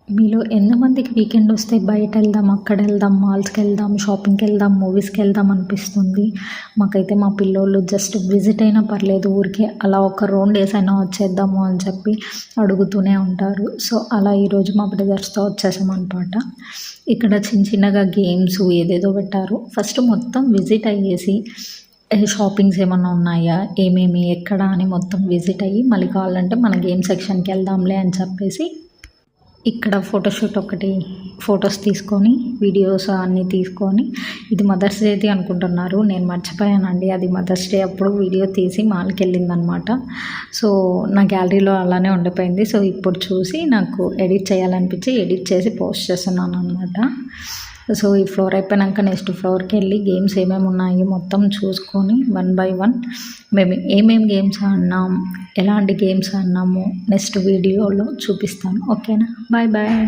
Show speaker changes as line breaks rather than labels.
మీలో ఎంతమందికి వీకెండ్ వస్తే బయటెళ్దాం, అక్కడెళ్దాం, మాల్స్‌కెళ్దాం, షాపింగ్‌కెళ్దాం, మూవీస్‌కెళ్దాం అనిపిస్తుంది. మాకైతే మా పిల్లోళ్ళు జస్ట్ విజిట్ అయినా పర్లేదు, ఊరికే అలా ఒక రౌండేసైనా వచ్చేద్దాము అని చెప్పి అడుగుతూనే ఉంటారు. సో, అలా ఈరోజు మా బ్రదర్స్‌తో వచ్చేసామనమాట. ఇక్కడ చిన్న చిన్నగా గేమ్స్ ఏదేదో పెట్టారు. ఫస్ట్ మొత్తం విజిట్ అయ్యేసి షాపింగ్స్ ఏమన్నా ఉన్నాయా, ఏమేమి, ఎక్కడ అని మొత్తం విజిట్ అయ్యి మళ్ళీ కావాలంటే మన గేమ్ సెక్షన్‌కి వెళ్దాంలే అని చెప్పేసి ఇక్కడ ఫోటోషూట్ ఒకటి ఫొటోస్ తీసుకొని వీడియోస్ అన్నీ తీసుకొని ఇది మదర్స్ డేది అనుకుంటున్నారు. నేను మర్చిపోయానండి, అది మదర్స్ డే అప్పుడు వీడియో తీసి మాల్కి వెళ్ళిందనమాట. సో నా గ్యాలరీలో అలానే ఉండిపోయింది. సో ఇప్పుడు చూసి నాకు ఎడిట్ చేయాలనిపించి ఎడిట్ చేసి పోస్ట్ చేస్తున్నాను అనమాట. సో ఈ ఫ్లోర్ అయిపోయాక నెక్స్ట్ ఫ్లోర్కి వెళ్ళి గేమ్స్ ఏమేమి ఉన్నాయో మొత్తం చూసుకొని 1 బై 1 మేము ఏమేమి గేమ్స్ ఆడినాం, ఎలాంటి గేమ్స్ ఆడినాము నెక్స్ట్ వీడియోలో చూపిస్తాను. ఓకేనా, బాయ్ బాయ్.